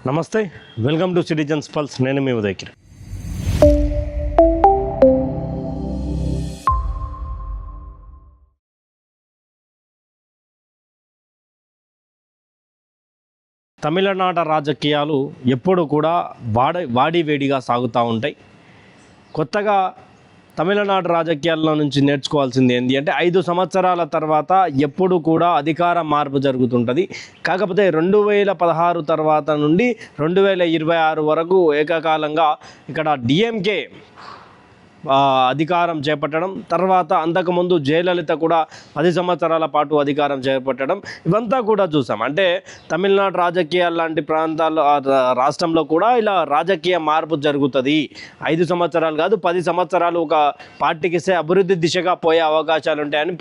నమస్తే, welcome to citizens pulse. నేను మీ ఉదయకిరణ్. తమిళనాడు రాజకీయాలు ఎప్పుడు కూడా వాడివేడిగా సాగుతూ ఉంటాయి. కొత్తగా తమిళనాడు రాజకీయాల్లో నుంచి నేర్చుకోవాల్సింది ఏంటి అంటే 5 సంవత్సరాల తర్వాత ఎప్పుడు కూడా అధికార మార్పు జరుగుతుంటుంది. కాకపోతే 2016 తర్వాత నుండి 2026 వరకు ఏకకాలంగా ఇక్కడ డిఎంకే అధికారం చేపట్టడం, తర్వాత అంతకుముందు జయలలిత కూడా 10 సంవత్సరాల పాటు అధికారం చేపట్టడం, ఇవంతా కూడా చూసాం. అంటే తమిళనాడు రాజకీయాలు లాంటి ప్రాంతాల్లో రాష్ట్రంలో కూడా ఇలా రాజకీయ మార్పు జరుగుతుంది. 5 సంవత్సరాలు కాదు, 10 సంవత్సరాలు ఒక పార్టీకి అభివృద్ధి దిశగా పోయే అవకాశాలు ఉంటాయని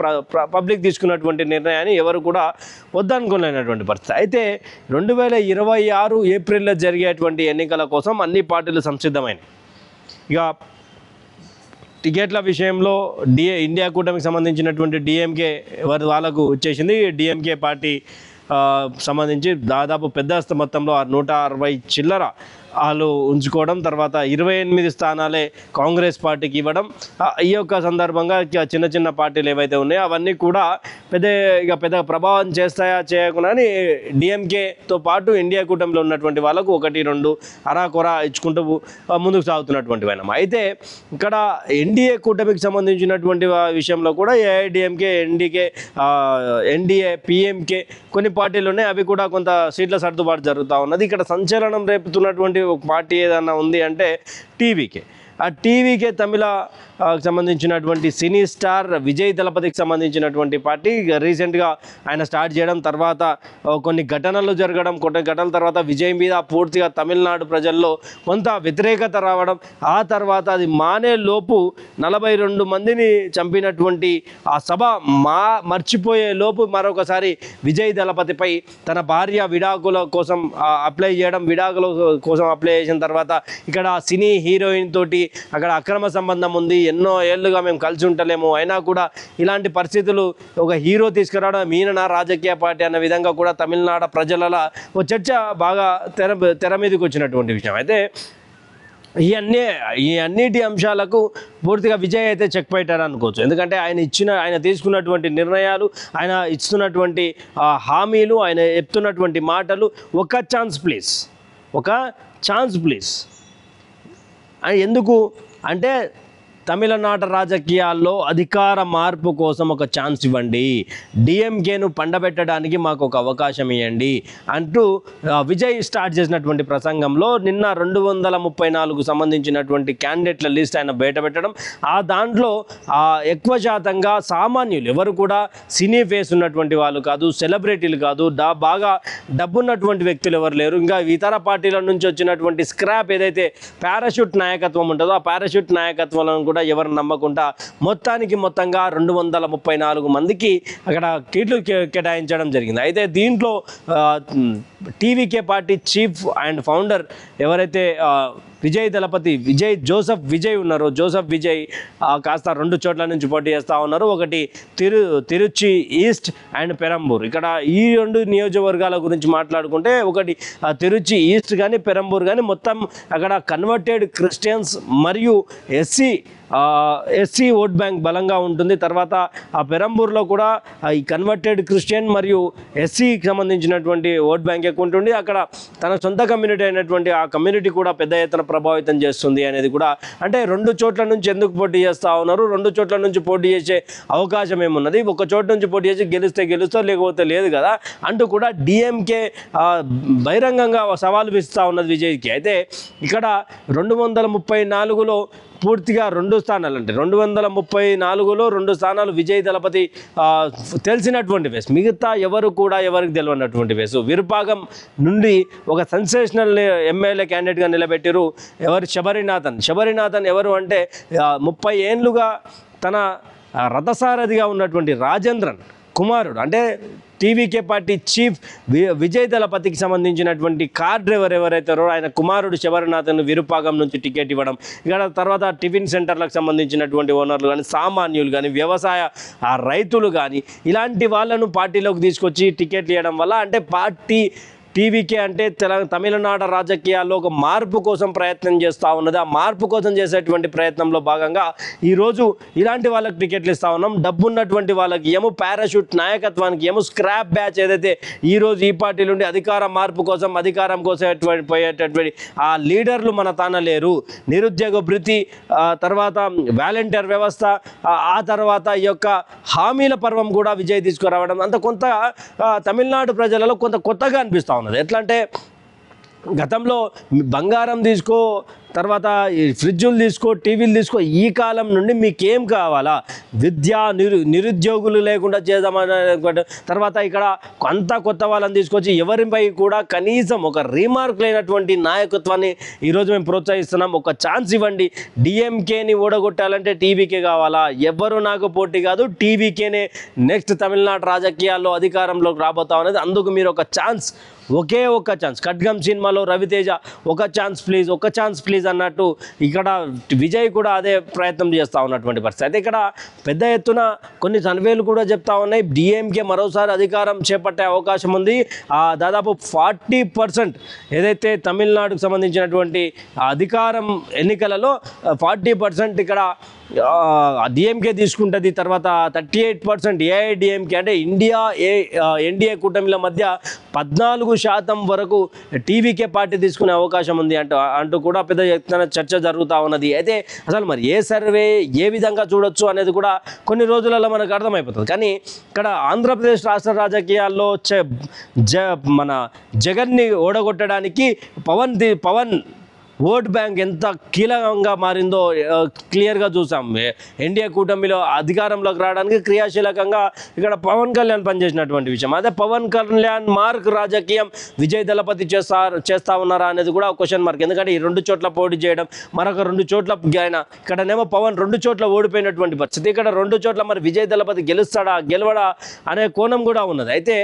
పబ్లిక్ తీసుకున్నటువంటి నిర్ణయాన్ని ఎవరు కూడా వద్దనుకోలేనటువంటి పరిస్థితి. అయితే 2026 ఏప్రిల్లో జరిగేటువంటి ఎన్నికల కోసం అన్ని పార్టీలు సంసిద్ధమైనవి. ఇక టికెట్ల విషయంలో ఇండియా కూటమికి సంబంధించినటువంటి డిఎంకే వాళ్ళకు వచ్చేసింది. డిఎంకే పార్టీ సంబంధించి దాదాపు పెద్ద మొత్తంలో 160 చిల్లర వాళ్ళు ఉంచుకోవడం, తర్వాత 28 స్థానాలే కాంగ్రెస్ పార్టీకి ఇవ్వడం. ఈ యొక్క సందర్భంగా చిన్న చిన్న పార్టీలు ఏవైతే ఉన్నాయో అవన్నీ కూడా పెద్ద ప్రభావం చేస్తాయా చేయకుండా అని డిఎంకేతో పాటు ఇండియా కూటమిలో ఉన్నటువంటి వాళ్ళకు 1-2 అరాకొర ఇచ్చుకుంటూ ముందుకు సాగుతున్నటువంటి వైనం. అయితే ఇక్కడ ఎన్డీఏ కూటమికి సంబంధించినటువంటి విషయంలో కూడా ఏఐడిఎంకే, ఎన్డీఏ, పిఎంకే కొన్ని పార్టీలు ఉన్నాయి. అవి కూడా కొంత సీట్ల సర్దుబాటు జరుగుతూ ఉన్నది. ఇక్కడ సంచలనం రేపుతున్నటువంటి ఒక పార్టీ ఏదన్నా ఉంది అంటే టీవీకే. ఆ టీవీకే తమిళ సంబంధించినటువంటి సినీ స్టార్ విజయ్ దళపతికి సంబంధించినటువంటి పార్టీ రీసెంట్గా ఆయన స్టార్ట్ చేయడం, తర్వాత కొన్ని ఘటనలు జరగడం, కొన్ని ఘటనల తర్వాత విజయ్ మీద పూర్తిగా తమిళనాడు ప్రజల్లో కొంత వ్యతిరేకత రావడం, ఆ తర్వాత అది మానే లోపు 42 మందిని చంపినటువంటి ఆ సభ మర్చిపోయే లోపు మరొకసారి విజయ్ దళపతిపై తన భార్య విడాకుల కోసం అప్లై చేయడం, విడాకుల కోసం అప్లై చేసిన తర్వాత ఇక్కడ సినీ హీరోయిన్ తోటి అక్కడ అక్రమ సంబంధం ఉంది, ఎన్నో ఏళ్ళుగా మేము కలిసి ఉంటలేము, అయినా కూడా ఇలాంటి పరిస్థితులు ఒక హీరో తీసుకురావడం ఈయన రాజకీయ పార్టీ అన్న విధంగా కూడా తమిళనాడు ప్రజలలో ఒక చర్చ బాగా తెర మీదకి వచ్చినటువంటి విషయం. అయితే ఈ అన్నిటి అంశాలకు పూర్తిగా విజయ్ అయితే చెక్ పెట్టారు అనుకోవచ్చు. ఎందుకంటే ఆయన తీసుకున్నటువంటి నిర్ణయాలు, ఆయన ఇస్తున్నటువంటి హామీలు, ఆయన చెప్తున్నటువంటి మాటలు ఒక ఛాన్స్ ప్లీజ్ ఎందుకు అంటే తమిళనాడు రాజకీయాల్లో అధికార మార్పు కోసం ఒక ఛాన్స్ ఇవ్వండి, డిఎంకేను పండబెట్టడానికి మాకు ఒక అవకాశం ఇవ్వండి అంటూ విజయ్ స్టార్ట్ చేసినటువంటి ప్రసంగంలో నిన్న 234 సంబంధించినటువంటి క్యాండిడేట్ల లిస్ట్ ఆయన బయటపెట్టడం. ఆ దాంట్లో ఎక్కువ శాతంగా సామాన్యులు, ఎవరు కూడా సినీ ఫేస్ ఉన్నటువంటి వాళ్ళు కాదు, సెలబ్రిటీలు కాదు, బాగా డబ్బున్నటువంటి వ్యక్తులు ఎవరు లేరు. ఇంకా ఇతర పార్టీల నుంచి వచ్చినటువంటి స్క్రాప్ ఏదైతే పారాషూట్ నాయకత్వం ఉంటుందో ఆ పారాషూట్ నాయకత్వం కూడా ఎవరు నమ్మకుండా మొత్తంగా 234 మందికి అక్కడ టీట్లు కేటాయించడం జరిగింది. అయితే దీంట్లో TVK party chief and founder ఎవరైతే జోసెఫ్ విజయ్ ఉన్నారో, జోసెఫ్ విజయ్ కాస్త 2 చోట్ల నుంచి పోటీ చేస్తూ ఉన్నారు. ఒకటి తిరుచి ఈస్ట్ అండ్ పెరంబూర్. ఇక్కడ ఈ 2 నియోజకవర్గాల గురించి మాట్లాడుకుంటే ఒకటి తిరుచి ఈస్ట్ కానీ పెరంబూర్ కానీ మొత్తం అక్కడ కన్వర్టెడ్ క్రిస్టియన్స్ మరియు ఎస్సీ ఓట్ బ్యాంక్ బలంగా ఉంటుంది. తర్వాత ఆ పెరంబూర్లో కూడా ఈ కన్వర్టెడ్ క్రిస్టియన్ మరియు ఎస్సీకి సంబంధించినటువంటి ఓట్ బ్యాంక్ ఎక్కువ ఉంటుంది. అక్కడ తన సొంత కమ్యూనిటీ అయినటువంటి ఆ కమ్యూనిటీ కూడా పెద్ద ఎత్తున ప్రభావితం చేస్తుంది అనేది కూడా. అంటే 2 చోట్ల నుంచి ఎందుకు పోటీ చేస్తూ ఉన్నారు, 2 చోట్ల నుంచి పోటీ చేసే అవకాశం ఏమున్నది, ఒక చోట నుంచి పోటీ చేసి గెలుస్తా లేకపోతే లేదు కదా అంటూ కూడా డిఎంకే బహిరంగంగా సవాలు విస్తూ ఉన్నది విజయ్కి. అయితే ఇక్కడ 234లో పూర్తిగా 2 స్థానాలు, అంటే 234లో 2 స్థానాలు విజయ్ దళపతి తెలిసినటువంటి వేస్, మిగతా ఎవరికి తెలియనటువంటి వేసు. విరుపాగం నుండి ఒక సెన్సేషనల్ ఎమ్మెల్యే క్యాండిడేట్గా నిలబెట్టారు. శబరినాథన్ ఎవరు అంటే 30 ఏళ్ళుగా తన రథసారథిగా ఉన్నటువంటి రాజేంద్రన్ కుమారుడు, అంటే టీవీకే పార్టీ చీఫ్ విజయ్ దళపతికి సంబంధించినటువంటి కార్ డ్రైవర్ ఎవరైతారో ఆయన కుమారుడు శబరినాథన్ విరుపాగం నుంచి టికెట్ ఇవ్వడం. ఇక్కడ తర్వాత టిఫిన్ సెంటర్లకు సంబంధించినటువంటి ఓనర్లు కానీ, సామాన్యులు కానీ, వ్యవసాయ రైతులు కానీ ఇలాంటి వాళ్ళను పార్టీలోకి తీసుకొచ్చి టికెట్లు ఇవ్వడం వల్ల అంటే టీవీకే అంటే తమిళనాడు రాజకీయాల్లో ఒక మార్పు కోసం ప్రయత్నం చేస్తూ ఉన్నది. ఆ మార్పు కోసం చేసేటువంటి ప్రయత్నంలో భాగంగా ఈరోజు ఇలాంటి వాళ్ళకి టికెట్లు ఇస్తూ ఉన్నాం. డబ్బున్నటువంటి వాళ్ళకి ఏమో పారాషూట్ నాయకత్వానికి ఏమో స్క్రాప్ బ్యాచ్ ఏదైతే ఈరోజు ఈ పార్టీ నుండి మార్పు కోసం అధికారం కోసం పోయేటటువంటి ఆ లీడర్లు మన తాన లేరు. నిరుద్యోగ భృతి తర్వాత వాలంటీర్ వ్యవస్థ ఆ తర్వాత ఈ యొక్క హామీల పర్వం కూడా విజయ్ తీసుకురావడం అంత కొంత తమిళనాడు ప్రజలలో కొంత కొత్తగా అనిపిస్తూ ఉన్నది. ఎట్లా అంటే గతంలో బంగారం తీసుకో, తర్వాత ఫ్రిడ్జులు తీసుకో, టీవీలు తీసుకో, ఈ కాలం నుండి మీకేం కావాలా, నిరుద్యోగులు లేకుండా చేద్దామని తర్వాత ఇక్కడ అంతా కొత్త వాళ్ళని తీసుకొచ్చి ఎవరిపై కూడా కనీసం ఒక రీమార్క్ లేనటువంటి నాయకత్వాన్ని ఈరోజు మేము ప్రోత్సహిస్తున్నాం. ఒక ఛాన్స్ ఇవ్వండి. డిఎంకేని ఓడగొట్టాలంటే టీవీకే కావాలా, ఎవరు నాకు పోటీ కాదు, టీవీకేనే నెక్స్ట్ తమిళనాడు రాజకీయాల్లో అధికారంలోకి రాబోతా ఉన్నది. అందుకు మీరు ఒక ఛాన్స్, ఒకే ఒక్క ఛాన్స్. ఖడ్గం సినిమాలో రవితేజ ఒక ఛాన్స్ ప్లీజ్, ఒక ఛాన్స్ ప్లీజ్ అన్నట్టు ఇక్కడ విజయ్ కూడా అదే ప్రయత్నం చేస్తూ ఉన్నటువంటి పరిస్థితి. అయితే ఇక్కడ పెద్ద ఎత్తున కొన్ని సర్వేలు కూడా చెప్తా ఉన్నాయి డిఎంకే మరోసారి అధికారం చేపట్టే అవకాశం ఉంది. దాదాపు 40% ఏదైతే తమిళనాడుకు సంబంధించినటువంటి అధికారం ఎన్నికలలో 40% ఇక్కడ డిఎంకే తీసుకుంటుంది. తర్వాత 38% ఏఐడిఎంకే అంటే ఎన్డీఏ కూటమిల మధ్య 14% వరకు టీవీకే పార్టీ తీసుకునే అవకాశం ఉంది అంటూ కూడా పెద్ద ఎత్తున చర్చ జరుగుతూ ఉన్నది. అయితే అసలు మరి ఏ సర్వే ఏ విధంగా చూడొచ్చు అనేది కూడా కొన్ని రోజులలో మనకు అర్థమైపోతుంది. కానీ ఇక్కడ ఆంధ్రప్రదేశ్ రాష్ట్ర రాజకీయాల్లో మన జగన్ని ఓడగొట్టడానికి పవన్ ఓట్ బ్యాంక్ ఎంత కీలకంగా మారిందో క్లియర్గా చూసాం. ఎన్డీఏ కూటమిలో అధికారంలోకి రావడానికి క్రియాశీలకంగా ఇక్కడ పవన్ కళ్యాణ్ పనిచేసినటువంటి విషయం. అదే పవన్ కళ్యాణ్ మార్క్ రాజకీయం విజయ్ దళపతి చేస్తా ఉన్నారా అనేది కూడా క్వశ్చన్ మార్క్. ఎందుకంటే ఈ 2 చోట్ల పోటీ చేయడం, మరొక 2 చోట్ల ఆయన ఇక్కడనేమో పవన్ 2 చోట్ల ఓడిపోయినటువంటి పరిస్థితి. ఇక్కడ 2 చోట్ల మరి విజయ్ దళపతి గెలవడా అనే కోణం కూడా ఉన్నది. అయితే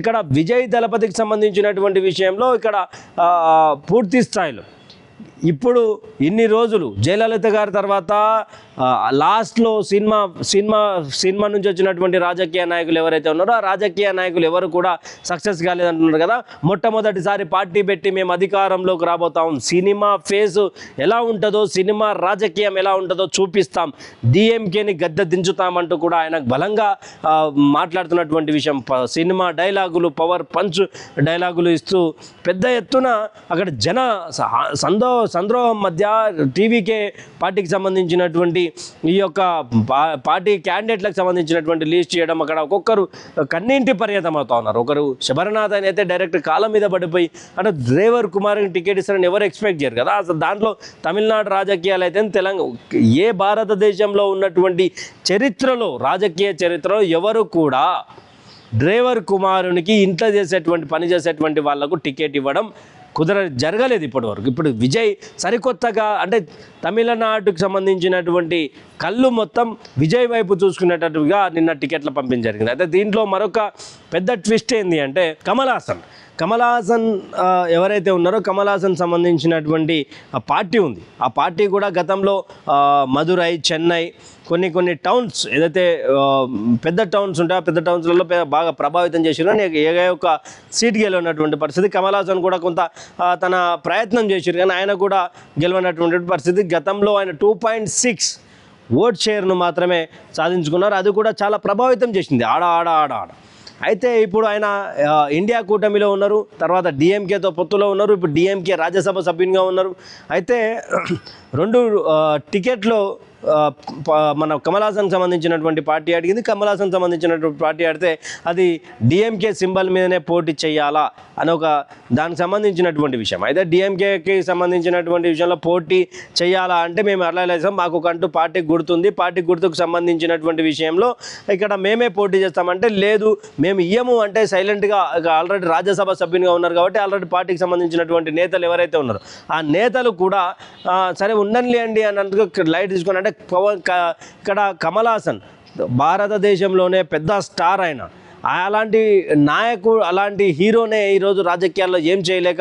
ఇక్కడ విజయ్ దళపతికి సంబంధించినటువంటి విషయంలో ఇక్కడ పూర్తి స్థాయిలో ఇప్పుడు ఇన్ని రోజులు జయలలిత గారి తర్వాత లాస్ట్లో సినిమా నుంచి వచ్చినటువంటి రాజకీయ నాయకులు ఎవరైతే ఉన్నారో ఆ రాజకీయ నాయకులు ఎవరు కూడా సక్సెస్ కాలేదంటున్నారు కదా. మొట్టమొదటిసారి పార్టీ పెట్టి మేము అధికారంలోకి రాబోతాం, సినిమా ఫేస్ ఎలా ఉంటుందో, సినిమా రాజకీయం ఎలా ఉంటుందో చూపిస్తాం, డిఎంకేని గద్దె దించుతామంటూ కూడా ఆయన బలంగా మాట్లాడుతున్నటువంటి విషయం. సినిమా డైలాగులు, పవర్ పంచ్ డైలాగులు ఇస్తూ పెద్ద ఎత్తున అక్కడ సంద్రోహం మధ్య టీవీకే పార్టీకి సంబంధించినటువంటి ఈ యొక్క పార్టీ క్యాండిడేట్లకు సంబంధించినటువంటి లిస్ట్ చేయడం, అక్కడ ఒక్కొక్కరు కన్నింటి పర్యటన అవుతా ఉన్నారు. ఒకరు శబరినాథ్ అని అయితే డైరెక్ట్ కాళ్ళ మీద పడిపోయి అంటే డ్రైవర్ కుమార్కి టికెట్ ఇస్తారని ఎవరు ఎక్స్పెక్ట్ చేయరు కదా. అసలు దాంట్లో తమిళనాడు రాజకీయాలు అయితే ఏ భారతదేశంలో ఉన్నటువంటి రాజకీయ చరిత్రలో ఎవరు కూడా డ్రైవర్ కుమారునికి ఇంట్లో పని చేసేటువంటి వాళ్లకు టికెట్ ఇవ్వడం జరగలేదు ఇప్పటివరకు. ఇప్పుడు విజయ్ సరికొత్తగా అంటే తమిళనాడుకు సంబంధించినటువంటి కళ్ళు మొత్తం విజయ్ వైపు చూసుకునేటట్టుగా నిన్న టికెట్ల పంపిణీ జరిగింది. అయితే దీంట్లో మరొక పెద్ద ట్విస్ట్ ఏంది అంటే కమల్ హాసన్ ఎవరైతే ఉన్నారో కమల్ హాసన్ సంబంధించినటువంటి పార్టీ ఉంది. ఆ పార్టీ కూడా గతంలో మదురై, చెన్నై కొన్ని టౌన్స్ ఏదైతే పెద్ద టౌన్స్ ఉంటాయో ఆ పెద్ద టౌన్స్లలో బాగా ప్రభావితం చేసిరు. ఏ ఒక్క సీట్ గెలవనటువంటి పరిస్థితి. కమల్ హాసన్ కూడా కొంత తన ప్రయత్నం చేసిరు కానీ ఆయన కూడా గెలవనటువంటి పరిస్థితి. గతంలో ఆయన 2.6 ఓట్ షేర్ను మాత్రమే సాధించుకున్నారు. అది కూడా చాలా ప్రభావితం చేసింది ఆడ. అయితే ఇప్పుడు ఆయన ఇండియా కూటమిలో ఉన్నారు, తర్వాత డిఎంకేతో పొత్తులో ఉన్నారు, ఇప్పుడు డిఎంకే రాజ్యసభ సభ్యునిగా ఉన్నారు. అయితే 2 టికెట్లు మన కమల్ హాసన్కి సంబంధించినటువంటి పార్టీ అడిగింది. కమల్ హాసన్ సంబంధించినటువంటి పార్టీ అడిగితే అది డిఎంకే సింబల్ మీదనే పోటీ చేయాలా అని దానికి సంబంధించినటువంటి విషయం. అయితే డిఎంకేకి సంబంధించినటువంటి విషయంలో పోటీ చేయాలా అంటే మేము అలా చేస్తాం, మాకు అంటూ పార్టీ గుర్తుంది, పార్టీ గుర్తుకు సంబంధించినటువంటి విషయంలో ఇక్కడ మేమే పోటీ చేస్తామంటే లేదు మేము ఇయ్యము అంటే సైలెంట్గా ఆల్రెడీ రాజ్యసభ సభ్యునిగా ఉన్నారు కాబట్టి ఆల్రెడీ పార్టీకి సంబంధించినటువంటి నేతలు ఎవరైతే ఉన్నారో ఆ నేతలు కూడా సరే ఉండనిలేండి అన్నట్టుగా లైట్ తీసుకుని అంటే ఇక్కడ కమల్ హాసన్ భారతదేశంలోనే పెద్ద స్టార్ అలాంటి నాయకుడు అలాంటి హీరోనే ఈరోజు రాజకీయాల్లో ఏం చేయలేక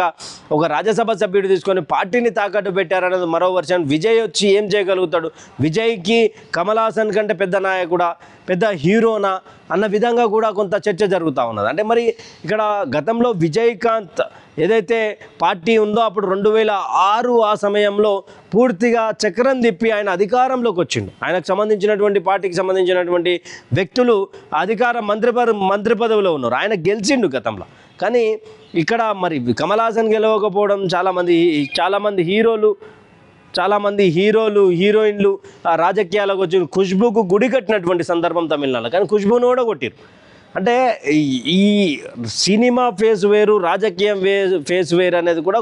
ఒక రాజ్యసభ సభ్యుడు తీసుకొని పార్టీని తాకట్టు పెట్టారనేది మరో వర్షన్. విజయ్ వచ్చి ఏం చేయగలుగుతాడు, విజయ్కి కమల్ హాసన్ కంటే పెద్ద నాయకుడా, పెద్ద హీరోనా అన్న విధంగా కూడా కొంత చర్చ జరుగుతూ ఉన్నది. అంటే మరి ఇక్కడ గతంలో విజయకాంత్ ఏదైతే పార్టీ ఉందో అప్పుడు 2006 ఆ సమయంలో పూర్తిగా చక్రం తిప్పి ఆయన అధికారంలోకి వచ్చిండు. ఆయనకు సంబంధించినటువంటి పార్టీకి సంబంధించినటువంటి వ్యక్తులు అధికార మంత్రి పదవిలో ఉన్నారు. ఆయన గెలిచిండు గతంలో. కానీ ఇక్కడ మరి కమల్ హాసన్ గెలవకపోవడం చాలామంది హీరోలు హీరోయిన్లు రాజకీయాలకు వచ్చి ఖుష్బుకు గుడి కట్టినటువంటి సందర్భం తమిళనాడులో. కానీ ఖుష్బును కూడా కొట్టిరు. అంటే ఈ సినిమా ఫేస్ వేరు, రాజకీయం ఫేస్ వేరు అనేది కూడా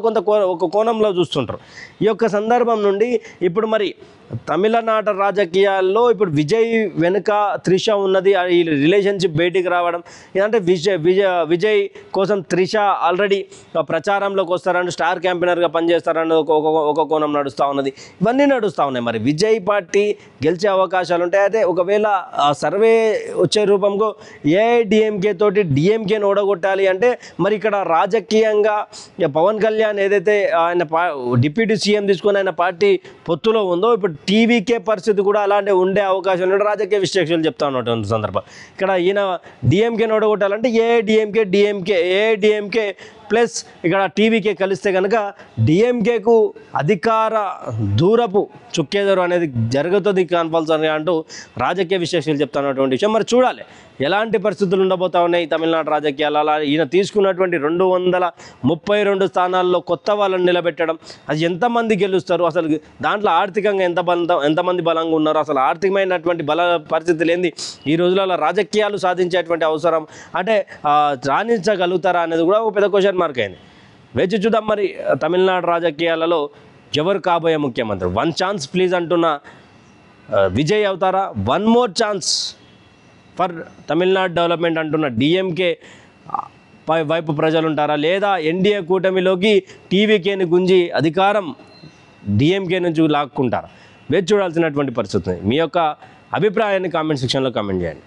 ఒక కోణంలో చూస్తుంటారు. ఈ యొక్క సందర్భం నుండి ఇప్పుడు మరి తమిళనాడు రాజకీయాల్లో ఇప్పుడు విజయ్ వెనుక త్రిష ఉన్నది, ఈ రిలేషన్షిప్ బయటికి రావడం ఇదంటే విజయ్ కోసం త్రిష ఆల్రెడీ ప్రచారంలోకి వస్తారని, స్టార్ క్యాంపెయినర్గా పనిచేస్తారని ఒక కోణం నడుస్తూ ఉన్నది. ఇవన్నీ నడుస్తూ ఉన్నాయి. మరి విజయ్ పార్టీ గెలిచే అవకాశాలు ఉంటాయి. అయితే ఒకవేళ సర్వే వచ్చే రూపంలో ఏఐడిఎంకే తోటి డిఎంకేని ఓడగొట్టాలి అంటే మరి ఇక్కడ రాజకీయంగా పవన్ కళ్యాణ్ ఏదైతే ఆయన డిప్యూటీ సీఎం తీసుకొని ఆయన పార్టీ పొత్తులో ఉందో ఇప్పుడు టీవీకే పరిస్థితి కూడా అలాంటి ఉండే అవకాశం ఉన్నాడు. రాజకీయ విశ్లేషకులు చెప్తా ఉన్నటువంటి సందర్భం ఇక్కడ ఈయన డిఎంకేని ఓడగొట్టాలంటే ఏఐడిఎంకే ప్లస్ ఇక్కడ టీవీకే కలిస్తే కనుక డిఎంకేకు అధికార దూరపు చుక్కేదరు అనేది జరుగుతుంది కంపల్సరీ అంటూ రాజకీయ విశ్లేషకులు చెప్తున్నటువంటి విషయం. మరి చూడాలి ఎలాంటి పరిస్థితులు ఉండబోతా ఉన్నాయి తమిళనాడు రాజకీయాలు. అలా ఈయన తీసుకున్నటువంటి 232 స్థానాల్లో కొత్త వాళ్ళని నిలబెట్టడం, అది ఎంతమంది గెలుస్తారు, అసలు దాంట్లో ఆర్థికంగా ఎంతమంది బలంగా ఉన్నారు, అసలు ఆర్థికమైనటువంటి పరిస్థితులు ఏంది, ఈ రోజులలో రాజకీయాలు సాధించేటువంటి అవసరం అంటే రాణించగలుగుతారా అనేది కూడా ఒక పెద్ద క్వశ్చన్ మార్క్ అయింది. వేచి చూద్దాం మరి తమిళనాడు రాజకీయాలలో ఎవరు కాబోయే ముఖ్యమంత్రి. 1 ఛాన్స్ ప్లీజ్ అంటున్న విజయ్ అవుతారా, 1 more chance for Tamil Nadu development అంటున్న డిఎంకే వైపు ప్రజలు ఉంటారా, లేదా ఎన్డీఏ కూటమిలోకి టీవీకేని గుంజి అధికారం డిఎంకే నుంచి లాక్కుంటారా? వేచి చూడాల్సినటువంటి పరిస్థితి. మీ యొక్క అభిప్రాయాన్ని కామెంట్ సెక్షన్లో కామెంట్ చేయండి.